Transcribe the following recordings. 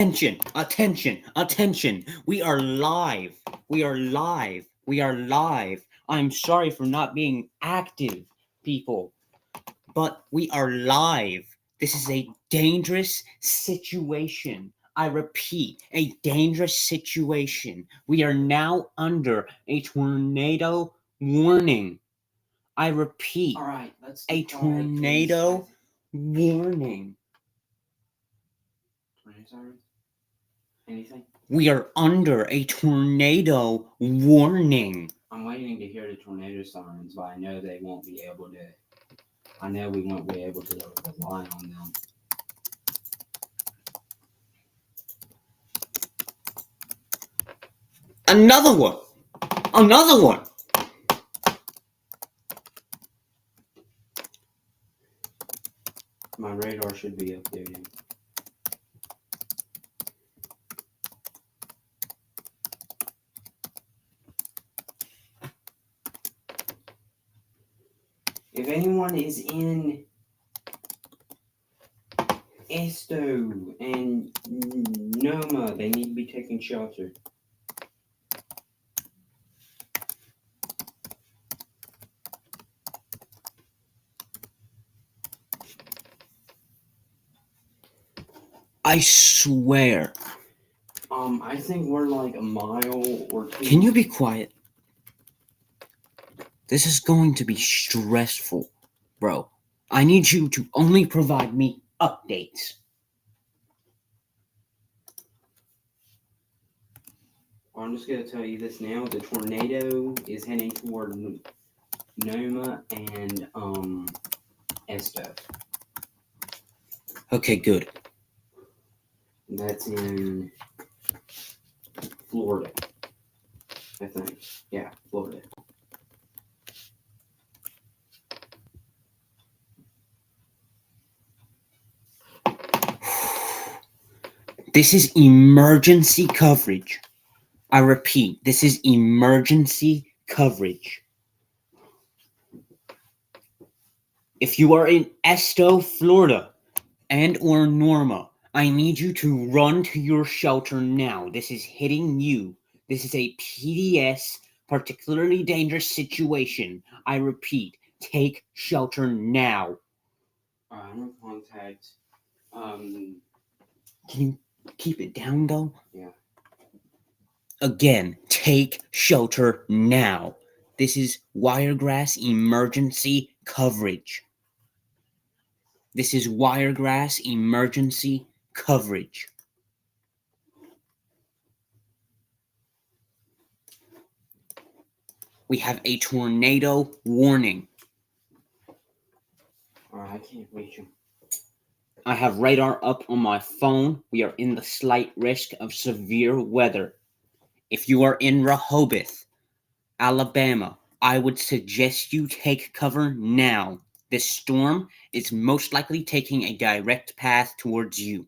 Attention, attention, attention. We are live. We are live. We are live. I'm sorry for not being active, people, but we are live. This is a dangerous situation. I repeat, a dangerous situation. We are now under a tornado warning. I repeat, All right, let's a be quiet, please. tornado warning. Tornado sirens? Anything? We are under a tornado warning. I'm waiting to hear the tornado sirens, but I know they won't be able to. I know we won't be able to rely on them. Another one. Another one. My radar should be updating. If anyone is in Esto and Noma, they need to be taking shelter. I swear. I think we're like a mile or two. Can you be quiet? This is going to be stressful, bro. I need you to only provide me updates. I'm just gonna tell you this now. The tornado is heading toward Noma and Esto. Okay, good. That's in Florida, I think. Yeah, Florida. This is emergency coverage. I repeat, this is emergency coverage. If you are in Esto, Florida, and or Norma, I need you to run to your shelter now. This is hitting you. This is a PDS, particularly dangerous situation. I repeat, take shelter now. I'm in contact. Can you keep it down, though? Yeah. Again, take shelter now. This is Wiregrass emergency coverage. This is Wiregrass emergency coverage. We have a tornado warning. Alright, I can't reach him. I have radar up on my phone. We are in the slight risk of severe weather. If you are in Rehoboth, Alabama, I would suggest you take cover now. This storm is most likely taking a direct path towards you.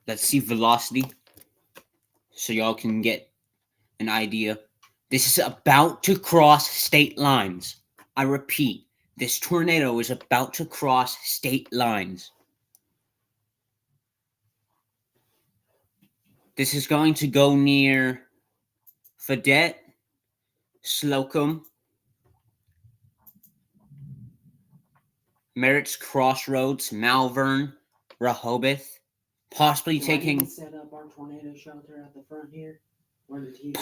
Let's see velocity so y'all can get an idea. This is about to cross state lines. I repeat, this tornado is about to cross state lines. This is going to go near Fayette, Slocum, Merritt's Crossroads, Malvern, Rehoboth, possibly Do taking... I need to set up our tornado shelter at the front here? Where the TV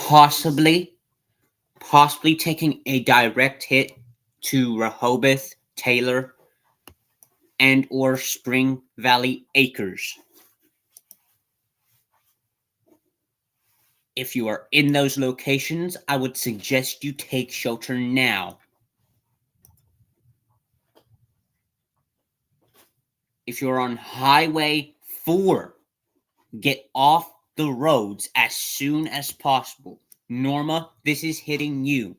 possibly taking a direct hit to Rehoboth, Taylor, and or Spring Valley Acres. If you are in those locations, I would suggest you take shelter now. If you're on Highway 4, get off the roads as soon as possible. Norma, this is hitting you.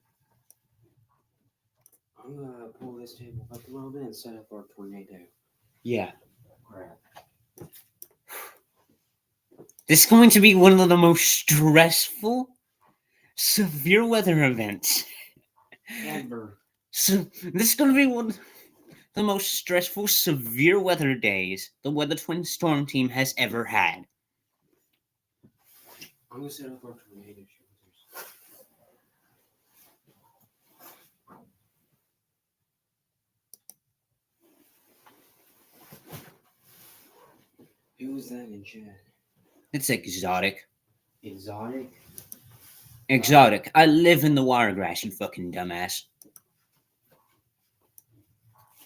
I'm gonna pull this table up a little bit and set up our tornado. Yeah. Crap. This is going to be one of the most stressful, severe weather events. Ever. So this is going to be one of the most stressful, severe weather days the Weather Twin Storm Team has ever had. I'm gonna set up our tornado shelters. Who was that in chat? It's exotic. Exotic? Exotic. I live in the Wiregrass, you fucking dumbass.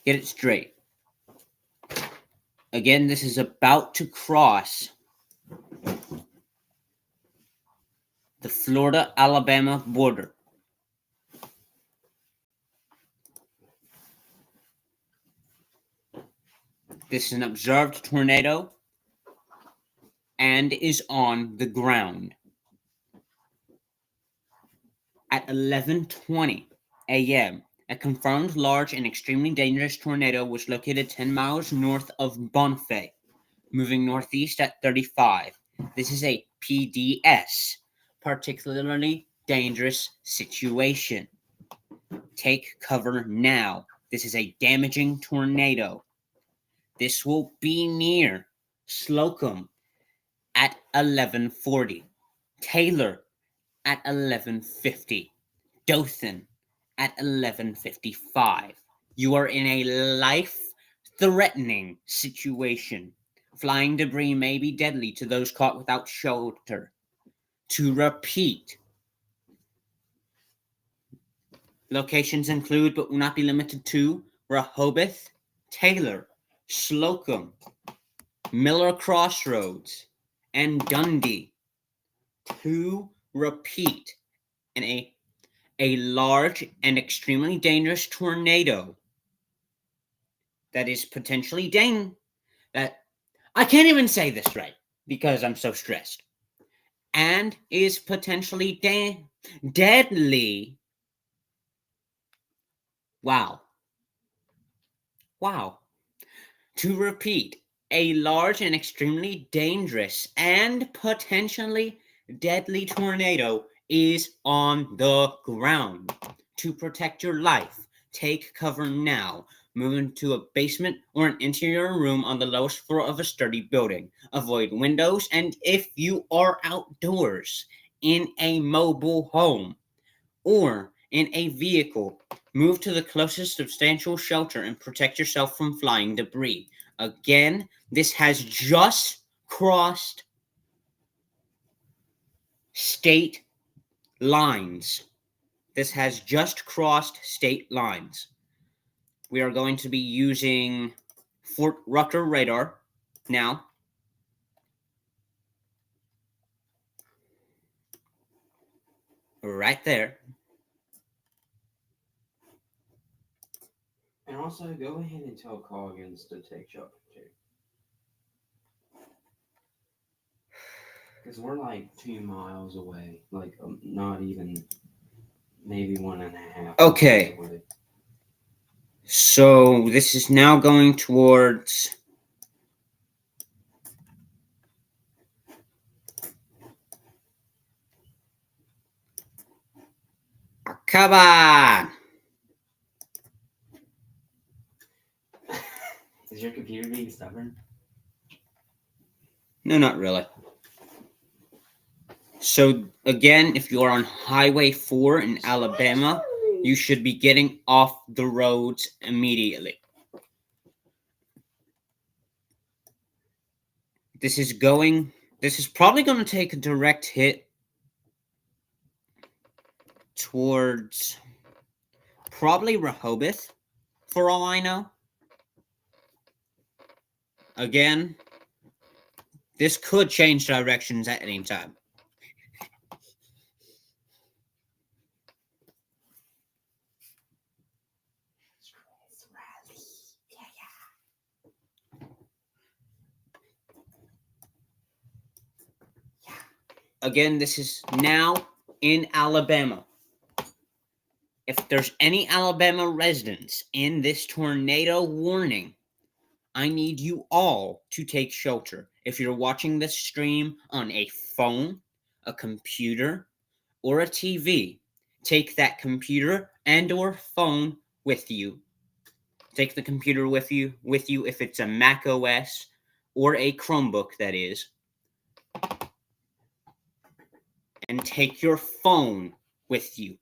Get it straight. Again, this is about to cross the Florida-Alabama border. This is an observed tornado and is on the ground. At 11:20 a.m., a confirmed large and extremely dangerous tornado was located 10 miles north of Bonifay, moving northeast at 35. This is a PDS, particularly dangerous situation. Take cover now. This is a damaging tornado. This will be near Slocum at 11:40, Taylor at 11:50, Dothan at 11:55. You are in a life-threatening situation. Flying debris may be deadly to those caught without shelter. To repeat, locations include but will not be limited to Rehoboth, Taylor, Slocum, Miller Crossroads, and Dundee. To repeat, in a large and extremely dangerous tornado that is potentially that I can't even say this right because I'm so stressed, and is potentially deadly. Wow. To repeat, a large and extremely dangerous and potentially deadly tornado is on the ground. To protect your life, take cover now. Move into a basement or an interior room on the lowest floor of a sturdy building. Avoid windows, and if you are outdoors in a mobile home or in a vehicle, move to the closest substantial shelter and protect yourself from flying debris. Again, this has just crossed state lines. This has just crossed state lines. We are going to be using Fort Rucker radar now. Right there. And also, go ahead and tell Coggins to take shelter too. Because we're like 2 miles away. Like, not even, maybe 1.5. Okay. Away. So this is now going towards Akaba. Is your computer being stubborn? No, not really. So again, if you are on Highway 4 in Alabama, you should be getting off the roads immediately. This is probably going to take a direct hit towards probably Rehoboth, for all I know. Again, this could change directions at any time. Again, this is now in Alabama. If there's any Alabama residents in this tornado warning, I need you all to take shelter. If you're watching this stream on a phone, a computer, or a TV, take that computer and or phone with you. Take the computer with you if it's a Mac OS or a Chromebook, that is. And take your phone with you.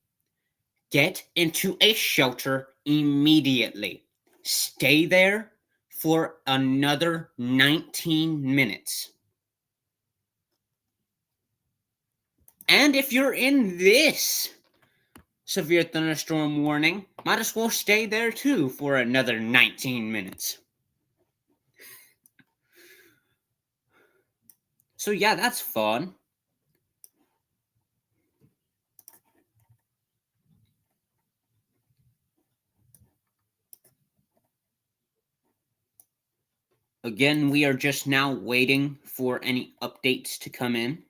Get into a shelter immediately. Stay there for another 19 minutes. And if you're in this severe thunderstorm warning, might as well stay there too for another 19 minutes. So yeah, that's fun. Again, we are just now waiting for any updates to come in.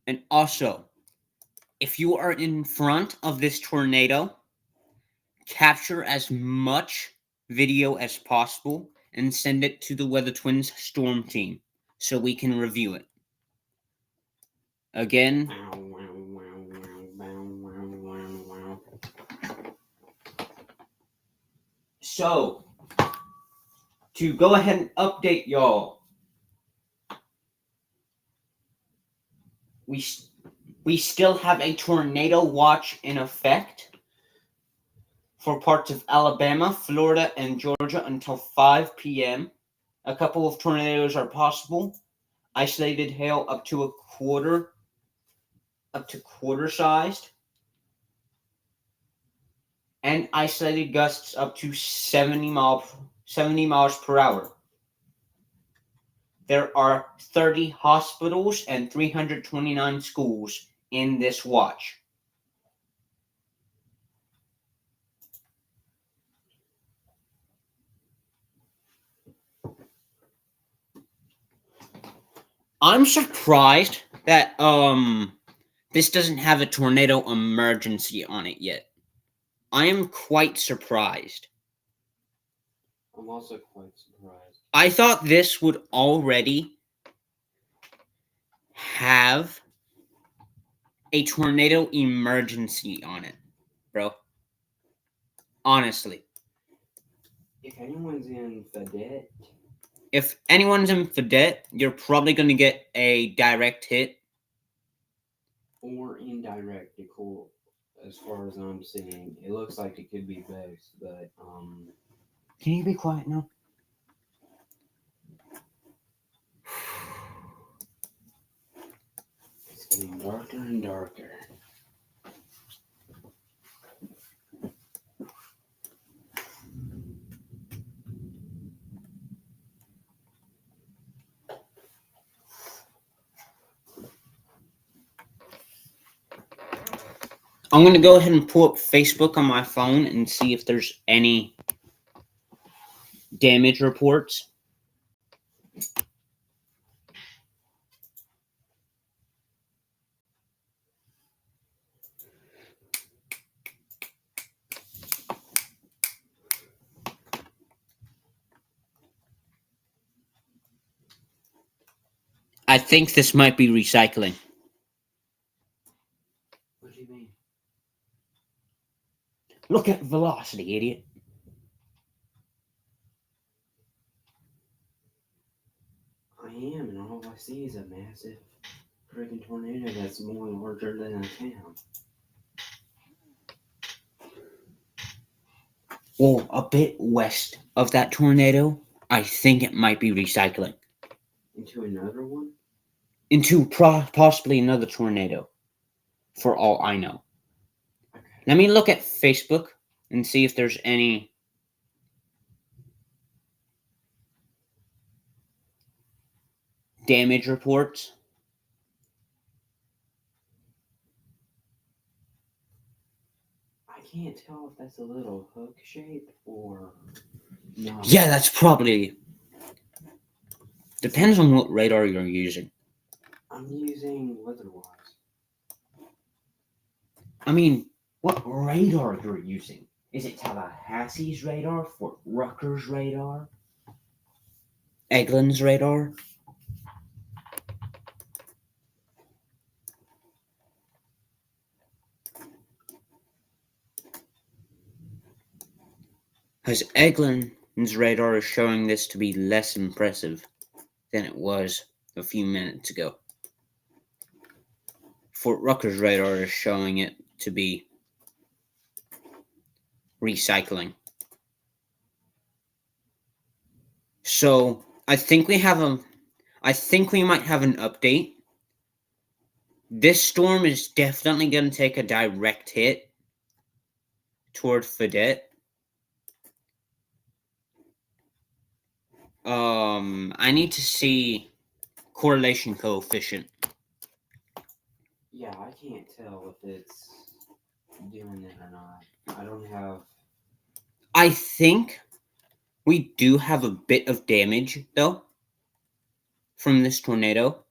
And also, if you are in front of this tornado, capture as much video as possible and send it to the Weather Twins storm team so we can review it. Again, so to go ahead and update y'all, we still have a tornado watch in effect for parts of Alabama, Florida, and Georgia until 5 p.m. A couple of tornadoes are possible. Isolated hail up to quarter sized. And isolated gusts up to 70 miles per hour. There are 30 hospitals and 329 schools in this watch. I'm surprised that this doesn't have a tornado emergency on it yet. I am quite surprised. I'm also quite surprised. I thought this would already have a tornado emergency on it, bro. Honestly. If anyone's in Fayette, you're probably going to get a direct hit. Or indirect, as far as I'm seeing. It looks like it could be both, but Can you be quiet now? It's getting darker and darker. I'm going to go ahead and pull up Facebook on my phone and see if there's any damage reports. I think this might be recycling. What do you mean? Look at velocity, idiot. I am, and all I see is a massive freaking tornado that's more larger than a town. Well, a bit west of that tornado, I think it might be recycling. Into another one? Into possibly another tornado, for all I know. Okay. Let me look at Facebook and see if there's any damage reports. I can't tell if that's a little hook shape or not. Yeah, that's probably... Depends on what radar you're using. I'm using WeatherWise. I mean, what radar you're using? Is it Tallahassee's radar? Fort Rucker's radar? Eglin's radar? Because Eglin's radar is showing this to be less impressive than it was a few minutes ago. Fort Rucker's radar is showing it to be recycling. So I think we might have an update. This storm is definitely going to take a direct hit toward Fedette. I need to see correlation coefficient. Yeah, I can't tell if it's doing it or not. I don't have. I think we do have a bit of damage, though, from this tornado.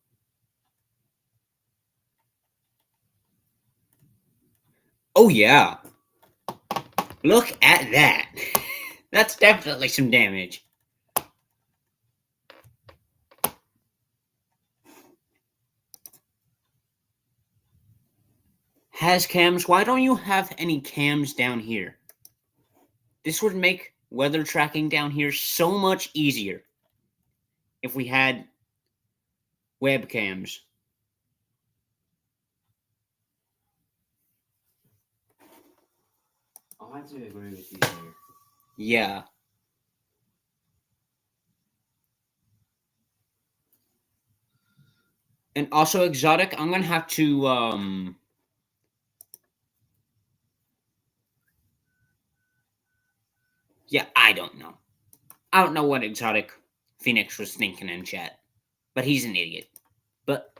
Oh, yeah. Look at that. That's definitely some damage. Has cams? Why don't you have any cams down here? This would make weather tracking down here so much easier if we had webcams. I'll have to agree with you there. Yeah. And also, Exotic, I'm gonna have to, yeah, I don't know. I don't know what Exotic Phoenix was thinking in chat. But he's an idiot. But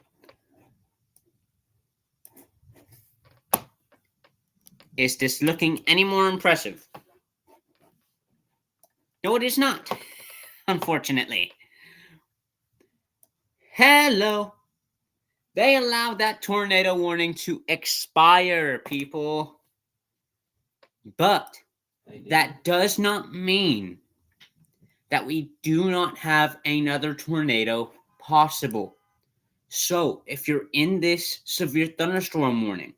is this looking any more impressive? No, it is not. Unfortunately. Hello. They allowed that tornado warning to expire, people. But that does not mean that we do not have another tornado possible. So, if you're in this severe thunderstorm warning,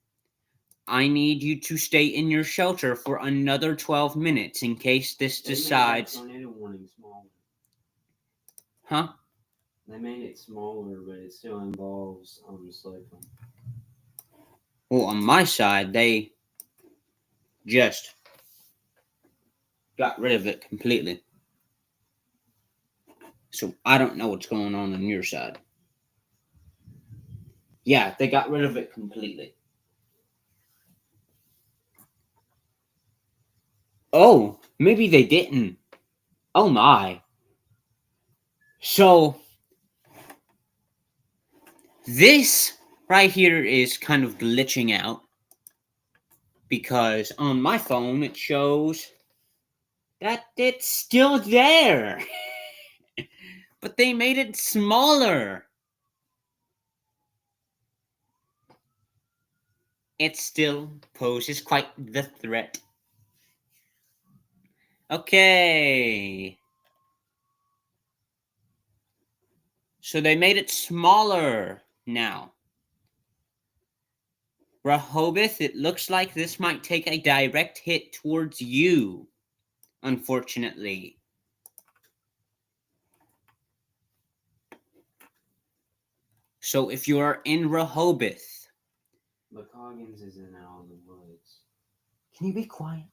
I need you to stay in your shelter for another 12 minutes in case this decides. They made that tornado warning smaller. Huh? They made it smaller, but it still involves slipping. Well, on my side, they just got rid of it completely. So I don't know what's going on your side. Yeah, they got rid of it completely. Oh, maybe they didn't. Oh my. So this right here is kind of glitching out because on my phone it shows that it's still there. But they made it smaller. It still poses quite the threat. Okay. So they made it smaller now. Rehoboth, it looks like this might take a direct hit towards you, unfortunately. So if you are in Rehoboth... But Coggins isn't out of the woods. Can you be quiet?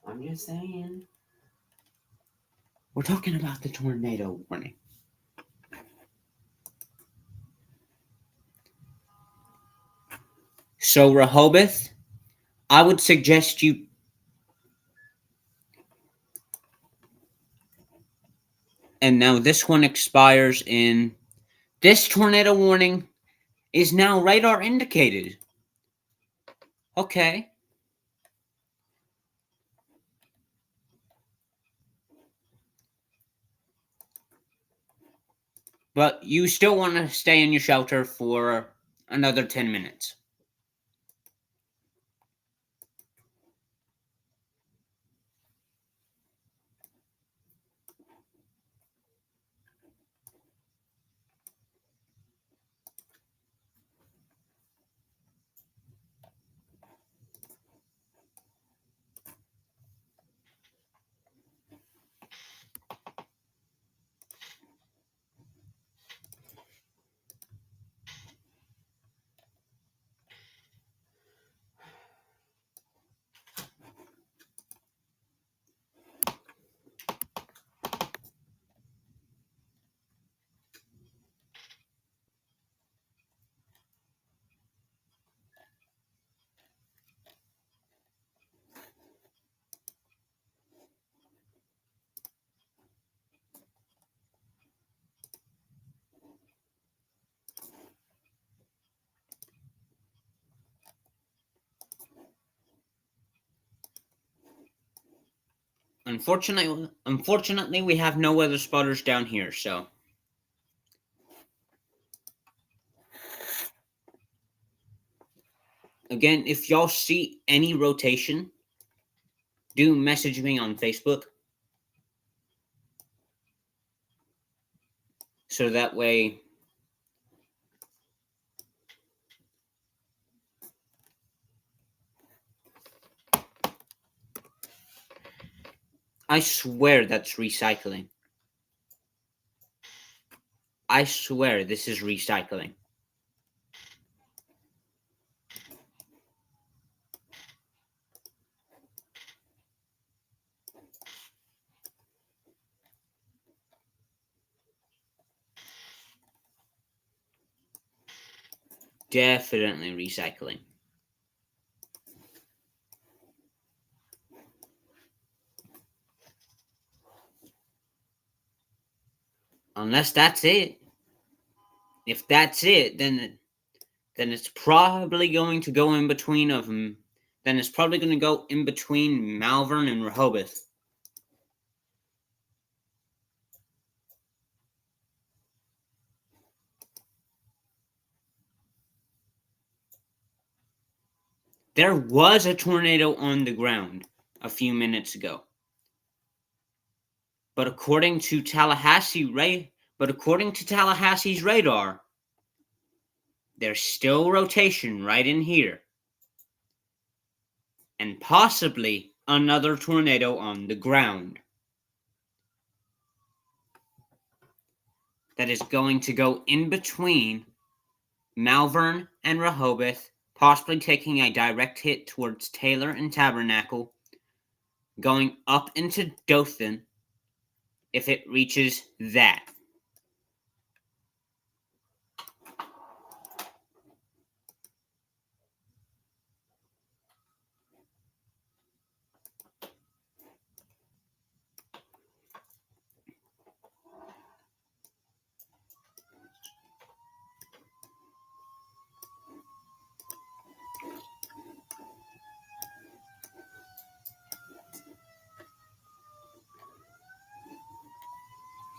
I'm just saying. We're talking about the tornado warning. So Rehoboth, I would suggest you... And now this one expires in... This tornado warning is now radar indicated. Okay. But you still want to stay in your shelter for another 10 minutes. Unfortunately, we have no weather spotters down here, so. Again, if y'all see any rotation, do message me on Facebook. So that way I swear that's recycling. I swear this is recycling. Definitely recycling. Unless that's it. If that's it, then it's probably going to go in between of them. Then it's probably going to go in between Malvern and Rehoboth. There was a tornado on the ground a few minutes ago. But according to Tallahassee's radar, there's still rotation right in here. And possibly another tornado on the ground. That is going to go in between Malvern and Rehoboth, possibly taking a direct hit towards Taylor and Tabernacle, going up into Dothan if it reaches that.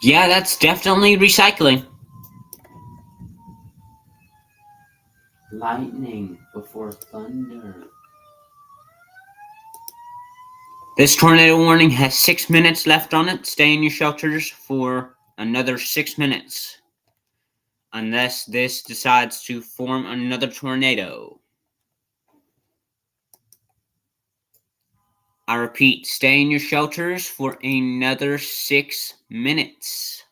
Yeah, that's definitely recycling. Lightning before thunder. This tornado warning has 6 minutes left on it. Stay in your shelters for another 6 minutes. Unless this decides to form another tornado. I repeat, stay in your shelters for another 6 minutes.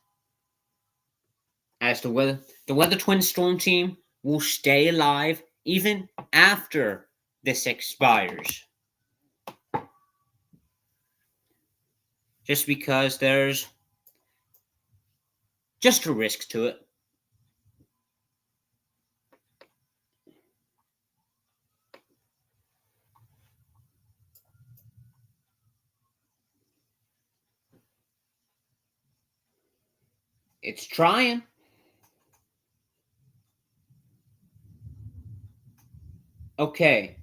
As the Weather Twin Storm Team will stay alive even after this expires. Just because there's just a risk to it. It's trying. Okay.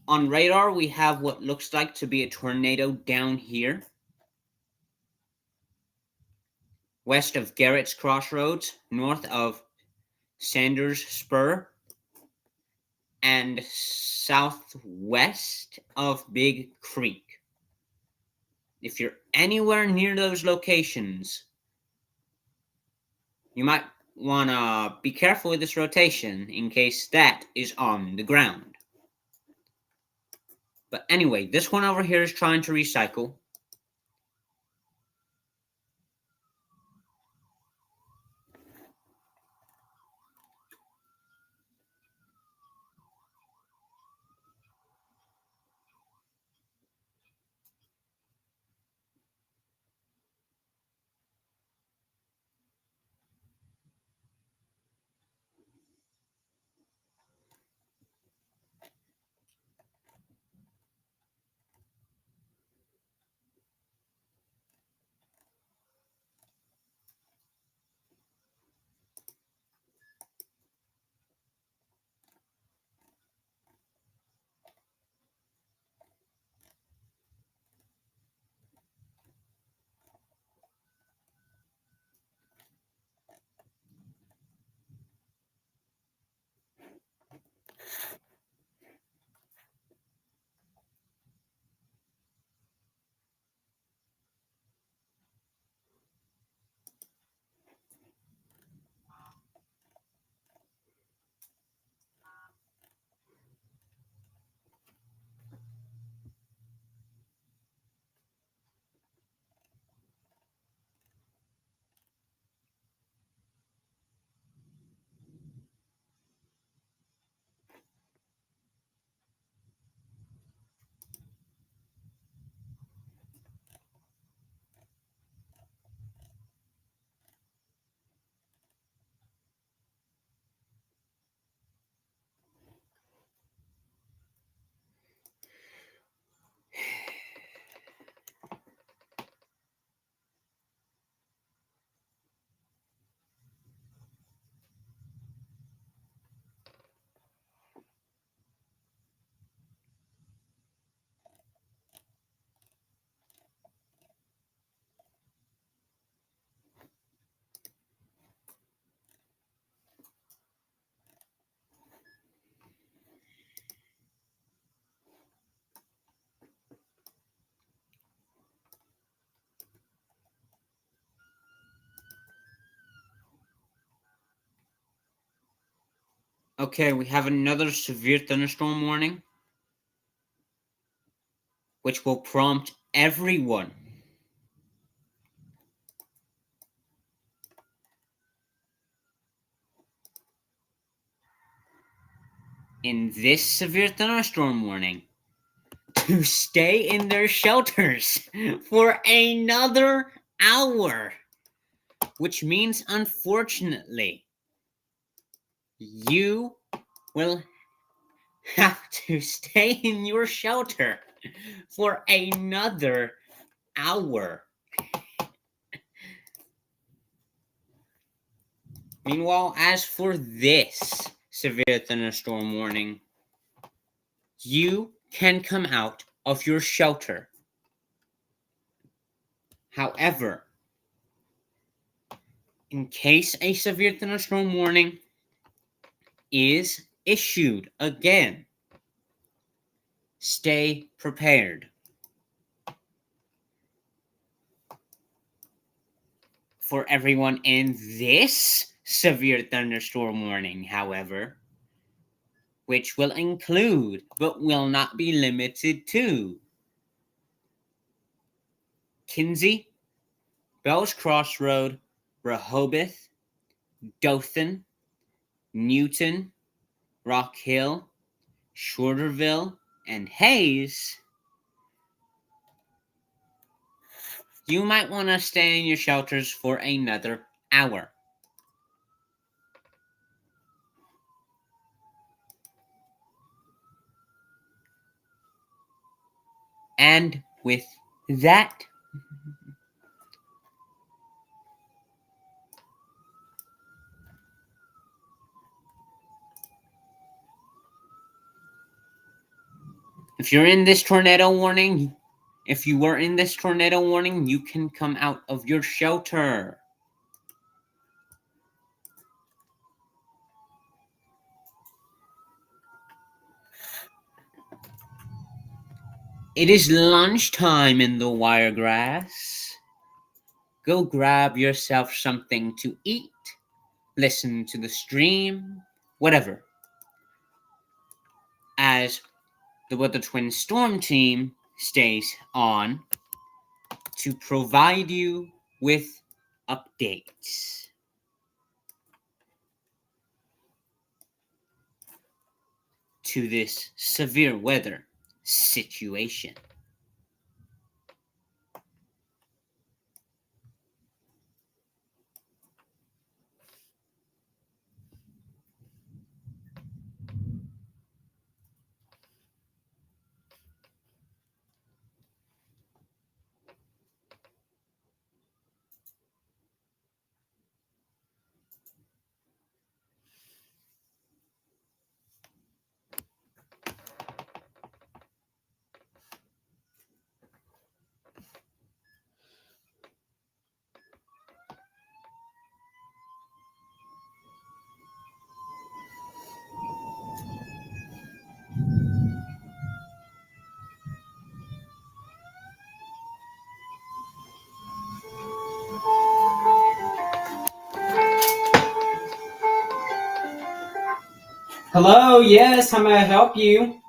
On radar, we have what looks like to be a tornado down here. West of Garrett's Crossroads, north of Sanders Spur, and southwest of Big Creek. If you're anywhere near those locations, you might want to be careful with this rotation in case that is on the ground. But anyway, this one over here is trying to recycle. Okay, we have another severe thunderstorm warning, which will prompt everyone in this severe thunderstorm warning to stay in their shelters for another hour, which means, unfortunately, you will have to stay in your shelter for another hour. Meanwhile, as for this severe thunderstorm warning, you can come out of your shelter. However, in case a severe thunderstorm warning is issued again, stay prepared. For everyone in this severe thunderstorm warning, however, which will include but will not be limited to Kinsey, Bell's Crossroad, Rehoboth, Dothan, Newton, Rock Hill, Shorterville, and Hayes, you might want to stay in your shelters for another hour. And with that, if you were in this tornado warning, you can come out of your shelter. It is lunchtime in the Wiregrass. Go grab yourself something to eat, listen to the stream, whatever. As the Weather Twin Storm team stays on to provide you with updates to this severe weather situation. Hello, yes, how may I help you?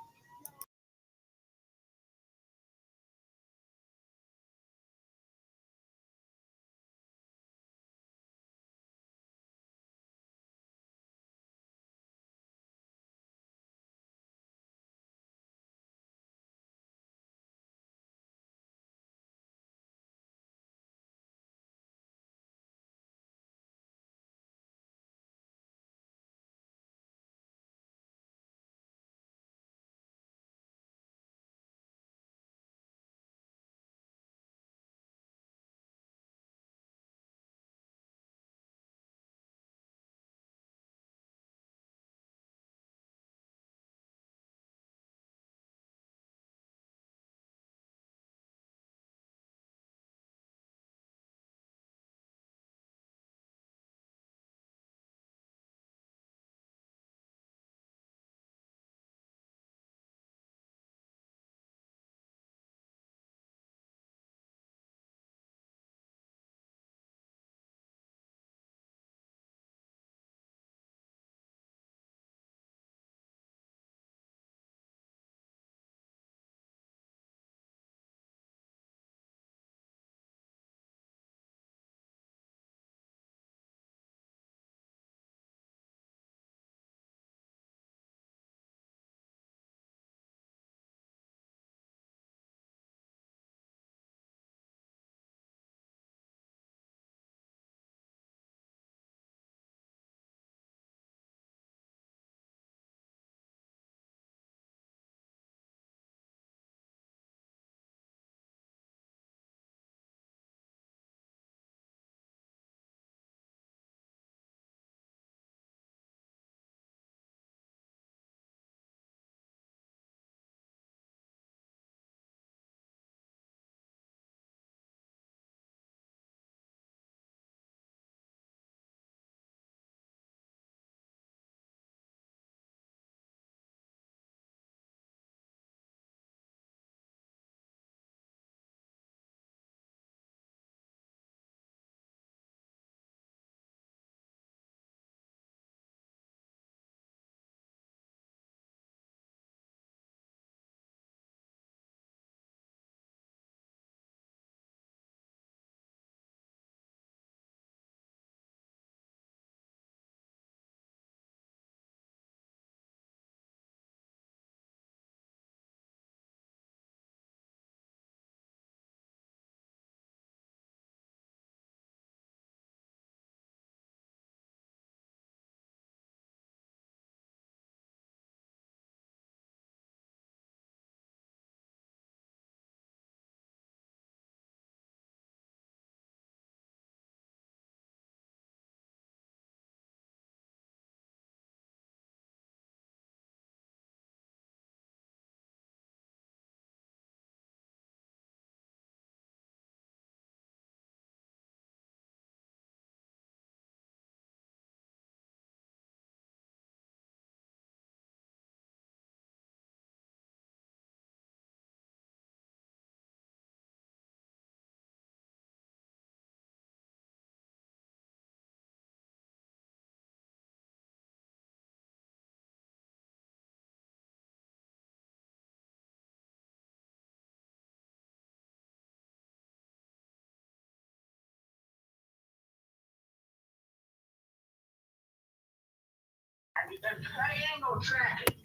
Praying or tracking?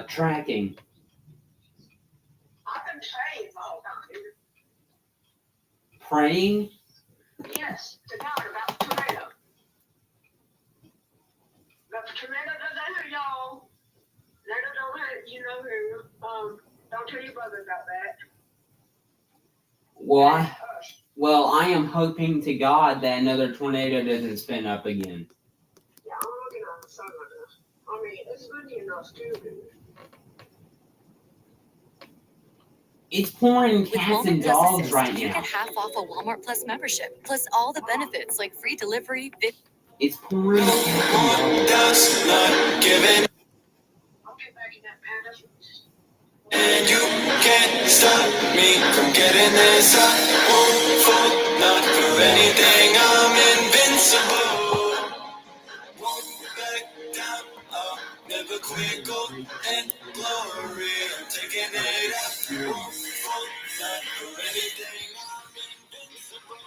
Tracking. I've been praying all time. Praying? Yes, to God about the tornado. But the tornado doesn't hurt y'all. Tornado don't hurt, you know who. Don't tell your brother about that. Well, I am hoping to God that another tornado doesn't spin up again. Yeah, I'm looking at the sun right now. I mean, it's windy enough too. It's pouring cats and dogs right You now. get half off a Walmart Plus membership, plus all the benefits like free delivery. It's pouring cats and dogs. I'll get back in that man. And you can't stop me from getting this. I won't fall, not for anything. I'm invincible. Won't back down. I'll never quit. Gold and glory. I'm taking it up. Won't fall, not for anything. I'm invincible.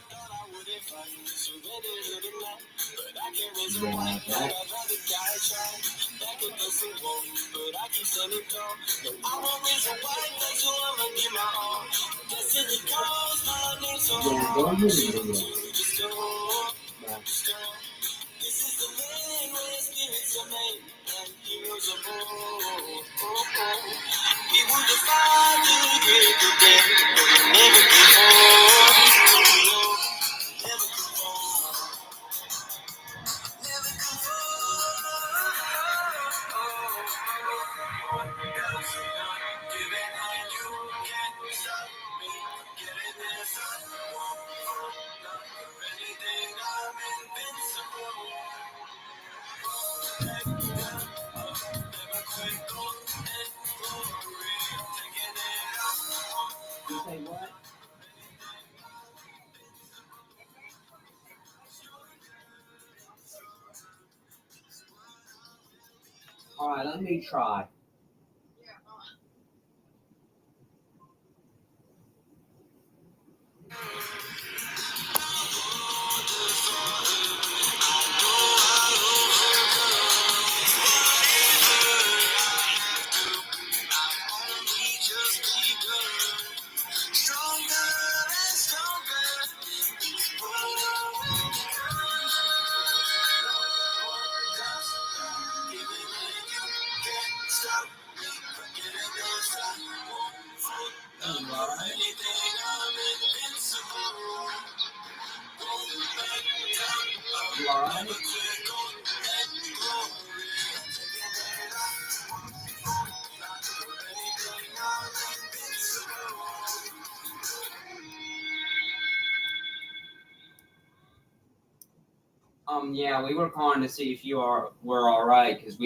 Thought I wouldn't fight, surrender to the night, but I can't raise a white flag. I'd rather die trying. Back against the wall, but I keep standing tall. No, I won't raise a white flag, so I'ma give my all. Destiny calls my name, so I'm just a whore. This is the land where spirits are made and heroes are born. People defy the great day, but never before. Never conform. Never conform. Else I'm not giving, and you can't stop me from getting this. I won't fall, not for anything. I'm invincible. Back down, never quit. Gold and glory. I'm taking it up. You say what? Alright, let me try. Stronger and stronger. Stop me from getting this. I won't fall, not for anything. I'm invincible. Going back down. You alright? Never quit. Gold and glory. Taking it up. Not for anything. I'm invincible. Yeah, we were calling to see if you were alright, because